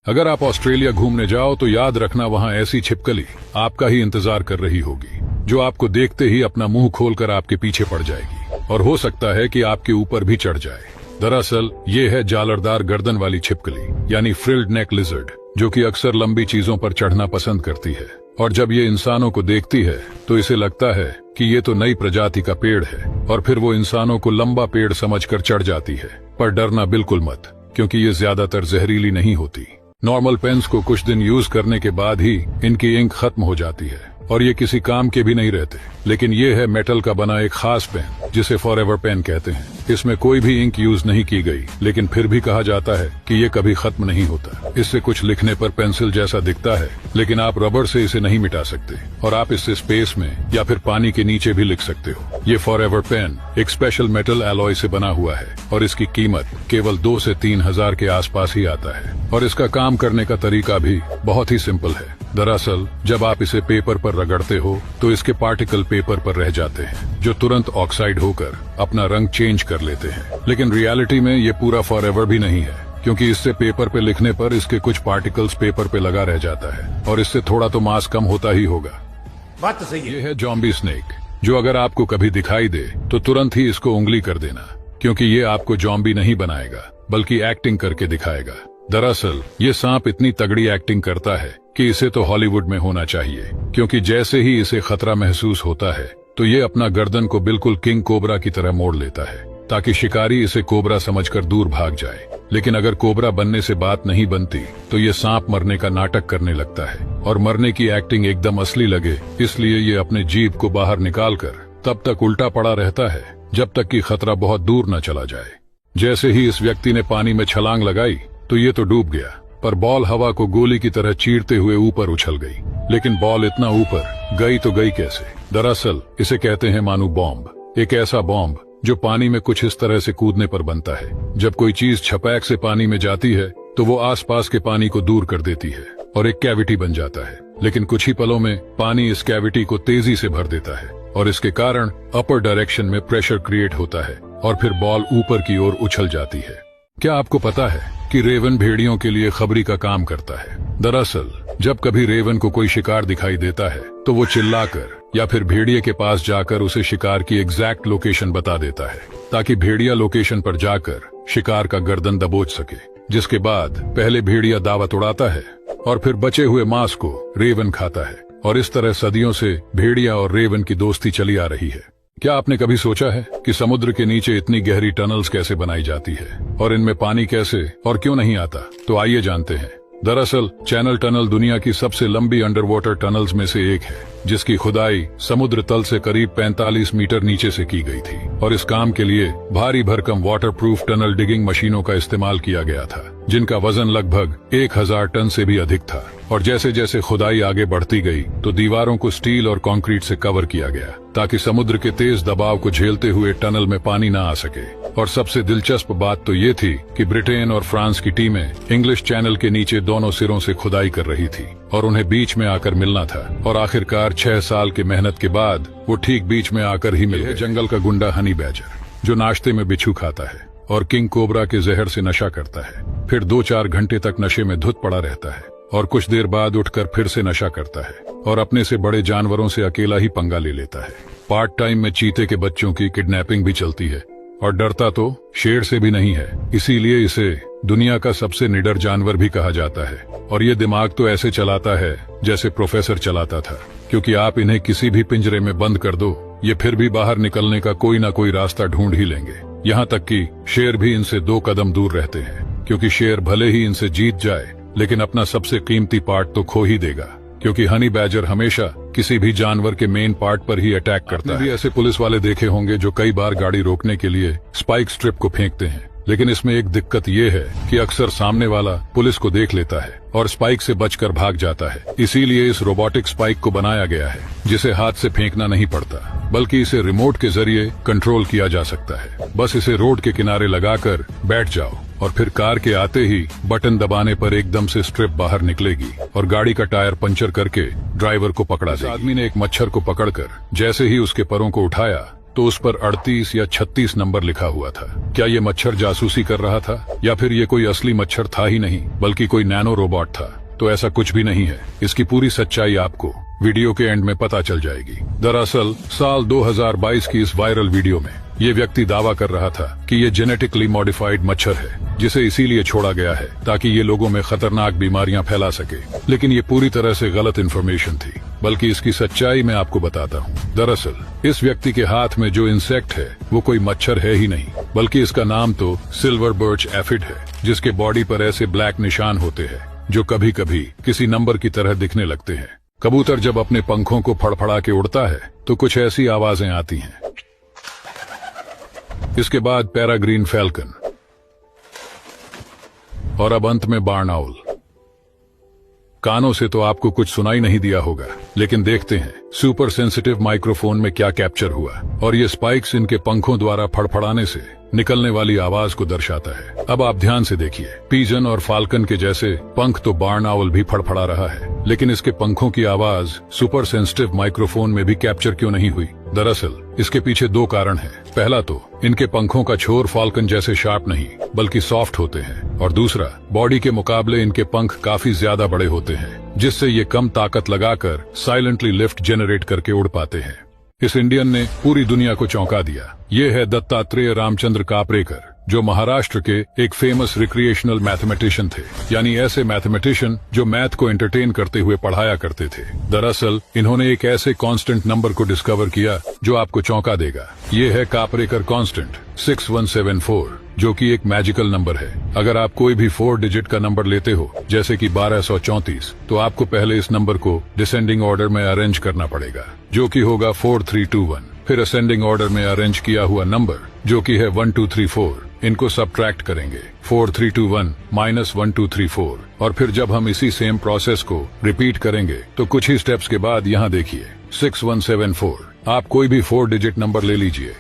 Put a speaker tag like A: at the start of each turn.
A: अगर आप ऑस्ट्रेलिया घूमने जाओ तो याद रखना वहाँ ऐसी छिपकली आपका ही इंतजार कर रही होगी जो आपको देखते ही अपना मुंह खोलकर आपके पीछे पड़ जाएगी और हो सकता है कि आपके ऊपर भी चढ़ जाए। दरअसल ये है जालरदार गर्दन वाली छिपकली यानी फ्रिल्ड नेक लिजर्ड, जो कि अक्सर लंबी चीजों पर चढ़ना पसंद करती है। और जब ये इंसानों को देखती है तो इसे लगता है कि ये तो नई प्रजाति का पेड़ है और फिर वो इंसानों को लंबा पेड़ समझकर चढ़ जाती है। पर डरना बिल्कुल मत, क्योंकि ये ज्यादातर जहरीली नहीं होती। नॉर्मल पेन्स को कुछ दिन यूज करने के बाद ही इनकी इंक खत्म हो जाती है और ये किसी काम के भी नहीं रहते। लेकिन ये है मेटल का बना एक खास पेन जिसे फॉरएवर पेन कहते हैं। इसमें कोई भी इंक यूज नहीं की गई, लेकिन फिर भी कहा जाता है कि ये कभी खत्म नहीं होता। इससे कुछ लिखने पर पेंसिल जैसा दिखता है, लेकिन आप रबड़ से इसे नहीं मिटा सकते और आप इससे स्पेस में या फिर पानी के नीचे भी लिख सकते हो। ये फॉरएवर पेन एक स्पेशल मेटल एलॉय से बना हुआ है और इसकी कीमत केवल 2 से 3 हजार के आसपास ही आता है। और इसका काम करने का तरीका भी बहुत ही सिंपल है। दरअसल जब आप इसे पेपर पर रगड़ते हो तो इसके पार्टिकल पेपर पर रह जाते हैं, जो तुरंत ऑक्साइड होकर अपना रंग चेंज कर लेते हैं। लेकिन रियलिटी में ये पूरा फॉरएवर भी नहीं है, क्योंकि इससे पेपर पे लिखने पर इसके कुछ पार्टिकल्स पेपर पे लगा रह जाता है और इससे थोड़ा तो मास कम होता ही होगा।
B: बात तो सही है।
A: ये है ज़ॉम्बी स्नेक, जो अगर आपको कभी दिखाई दे तो तुरंत ही इसको उंगली कर देना, क्योंकि ये आपको ज़ॉम्बी नहीं बनाएगा बल्कि एक्टिंग करके दिखाएगा। दरअसल ये सांप इतनी तगड़ी एक्टिंग करता है कि इसे तो हॉलीवुड में होना चाहिए, क्योंकि जैसे ही इसे खतरा महसूस होता है तो ये अपना गर्दन को बिल्कुल किंग कोबरा की तरह मोड़ लेता है, ताकि शिकारी इसे कोबरा समझकर दूर भाग जाए। लेकिन अगर कोबरा बनने से बात नहीं बनती तो ये सांप मरने का नाटक करने लगता है और मरने की एक्टिंग एकदम असली लगे, इसलिए ये अपने जीभ को बाहर निकालकर तब तक उल्टा पड़ा रहता है जब तक कि खतरा बहुत दूर न चला जाए। जैसे ही इस व्यक्ति ने पानी में छलांग लगाई तो ये तो डूब गया, पर बॉल हवा को गोली की तरह चीरते हुए ऊपर उछल गई। लेकिन बॉल इतना ऊपर गई तो गई कैसे? दरअसल इसे कहते हैं मानू बॉम्ब, एक ऐसा बॉम्ब जो पानी में कुछ इस तरह से कूदने पर बनता है। जब कोई चीज छपैक से पानी में जाती है तो वो आसपास के पानी को दूर कर देती है और एक कैविटी बन जाता है। लेकिन कुछ ही पलों में पानी इस कैविटी को तेजी से भर देता है और इसके कारण अपर डायरेक्शन में प्रेशर क्रिएट होता है और फिर बॉल ऊपर की ओर उछल जाती है। क्या आपको पता है कि रेवन भेड़ियों के लिए खबरी का काम करता है? दरअसल जब कभी रेवन को कोई शिकार दिखाई देता है तो वो चिल्लाकर या फिर भेड़िए के पास जाकर उसे शिकार की एग्जैक्ट लोकेशन बता देता है, ताकि भेड़िया लोकेशन पर जाकर शिकार का गर्दन दबोच सके। जिसके बाद पहले भेड़िया दावत उड़ाता है और फिर बचे हुए मांस को रेवन खाता है और इस तरह सदियों से भेड़िया और रेवन की दोस्ती चली आ रही है। क्या आपने कभी सोचा है कि समुद्र के नीचे इतनी गहरी टनल्स कैसे बनाई जाती है और इनमें पानी कैसे और क्यों नहीं आता? तो आइए जानते हैं। दरअसल चैनल टनल दुनिया की सबसे लंबी अंडर वाटर टनल्स में से एक है, जिसकी खुदाई समुद्र तल से करीब 45 मीटर नीचे से की गई थी और इस काम के लिए भारी भरकम वाटरप्रूफ टनल डिगिंग मशीनों का इस्तेमाल किया गया था, जिनका वजन लगभग 1000 टन से भी अधिक था। और जैसे जैसे खुदाई आगे बढ़ती गई तो दीवारों को स्टील और कंक्रीट से कवर किया गया, ताकि समुद्र के तेज दबाव को झेलते हुए टनल में पानी न आ सके। और सबसे दिलचस्प बात तो ये थी कि ब्रिटेन और फ्रांस की टीमें इंग्लिश चैनल के नीचे दोनों सिरों से खुदाई कर रही थी और उन्हें बीच में आकर मिलना था। और आखिरकार 6 साल की मेहनत के बाद वो ठीक बीच में आकर ही मिले। जंगल का गुंडा हनी बैजर, जो नाश्ते में बिच्छू खाता है और किंग कोबरा के जहर से नशा करता है, फिर 2-4 घंटे तक नशे में धुत पड़ा रहता है और कुछ देर बाद उठकर फिर से नशा करता है और अपने से बड़े जानवरों से अकेला ही पंगा ले लेता है। पार्ट टाइम में चीते के बच्चों की किडनैपिंग भी चलती है और डरता तो शेर से भी नहीं है, इसीलिए इसे दुनिया का सबसे निडर जानवर भी कहा जाता है। और ये दिमाग तो ऐसे चलाता है जैसे प्रोफेसर चलाता था, क्योंकि आप इन्हें किसी भी पिंजरे में बंद कर दो, ये फिर भी बाहर निकलने का कोई ना कोई रास्ता ढूंढ ही लेंगे। यहाँ तक कि शेर भी इनसे 2 कदम दूर रहते हैं, क्योंकि शेर भले ही इनसे जीत जाए लेकिन अपना सबसे कीमती पार्ट तो खो ही देगा, क्योंकि हनी बैजर हमेशा किसी भी जानवर के मेन पार्ट पर ही अटैक करता है। भी ऐसे पुलिस वाले देखे होंगे जो कई बार गाड़ी रोकने के लिए स्पाइक स्ट्रिप को फेंकते हैं, लेकिन इसमें एक दिक्कत ये है कि अक्सर सामने वाला पुलिस को देख लेता है और स्पाइक से बचकर भाग जाता है। इसीलिए इस रोबोटिक स्पाइक को बनाया गया है, जिसे हाथ से फेंकना नहीं पड़ता, बल्कि इसे रिमोट के जरिए कंट्रोल किया जा सकता है। बस इसे रोड के किनारे लगाकर बैठ जाओ और फिर कार के आते ही बटन दबाने पर एकदम से स्ट्रिप बाहर निकलेगी और गाड़ी का टायर पंचर करके ड्राइवर को पकड़ा देगी। आदमी ने एक मच्छर को पकड़कर जैसे ही उसके परों को उठाया तो उस पर 38 या 36 नंबर लिखा हुआ था। क्या ये मच्छर जासूसी कर रहा था या फिर ये कोई असली मच्छर था ही नहीं बल्कि कोई नैनो रोबोट था? तो ऐसा कुछ भी नहीं है। इसकी पूरी सच्चाई आपको वीडियो के एंड में पता चल जाएगी। दरअसल साल 2022 की इस वायरल वीडियो में ये व्यक्ति दावा कर रहा था कि ये जेनेटिकली मॉडिफाइड मच्छर है, जिसे इसीलिए छोड़ा गया है ताकि ये लोगों में खतरनाक बीमारियां फैला सके। लेकिन ये पूरी तरह से गलत इन्फॉर्मेशन थी। बल्कि इसकी सच्चाई मैं आपको बताता हूँ। दरअसल इस व्यक्ति के हाथ में जो इंसेक्ट है वो कोई मच्छर है ही नहीं, बल्कि इसका नाम तो सिल्वर बर्च एफिड है, जिसके बॉडी पर ऐसे ब्लैक निशान होते हैं जो कभी कभी किसी नंबर की तरह दिखने लगते हैं। कबूतर जब अपने पंखों को फड़फड़ा के उड़ता है तो कुछ ऐसी आवाजें आती हैं। इसके बाद पैराग्रीन फैल्कन और अब अंत में बार्न आउल। कानों से तो आपको कुछ सुनाई नहीं दिया होगा, लेकिन देखते हैं सुपर सेंसिटिव माइक्रोफोन में क्या कैप्चर हुआ। और ये स्पाइक्स इनके पंखों द्वारा फड़फड़ाने से निकलने वाली आवाज को दर्शाता है। अब आप ध्यान से देखिए, पीजन और फाल्कन के जैसे पंख तो बार्न आउल भी फड़फड़ा रहा है, लेकिन इसके पंखों की आवाज सुपर सेंसिटिव माइक्रोफोन में भी कैप्चर क्यों नहीं हुई? दरअसल इसके पीछे दो कारण हैं। पहला तो इनके पंखों का छोर फाल्कन जैसे शार्प नहीं बल्कि सॉफ्ट होते हैं, और दूसरा बॉडी के मुकाबले इनके पंख काफी ज्यादा बड़े होते हैं, जिससे ये कम ताकत लगाकर साइलेंटली लिफ्ट जनरेट करके उड़ पाते हैं। इस इंडियन ने पूरी दुनिया को चौंका दिया। ये है दत्तात्रेय रामचंद्र कापरेकर, जो महाराष्ट्र के एक फेमस रिक्रिएशनल मैथमेटिशियन थे, यानी ऐसे मैथमेटिशियन जो मैथ को एंटरटेन करते हुए पढ़ाया करते थे। दरअसल इन्होंने एक ऐसे कांस्टेंट नंबर को डिस्कवर किया जो आपको चौंका देगा। ये है कापरेकर कांस्टेंट 6174, जो कि एक मैजिकल नंबर है। अगर आप कोई भी 4 डिजिट का नंबर लेते हो, जैसे कि 1234, तो आपको पहले इस नंबर को डिसेंडिंग ऑर्डर में अरेंज करना पड़ेगा, जो कि होगा 4321। फिर असेंडिंग ऑर्डर में अरेंज किया हुआ नंबर, जो कि है 1234, इनको सब्ट्रैक्ट करेंगे 4321 माइनस 1234, और फिर जब हम इसी सेम प्रोसेस को रिपीट करेंगे तो कुछ ही स्टेप्स के बाद यहाँ देखिए 6174। आप कोई भी 4 डिजिट नंबर ले लीजिए,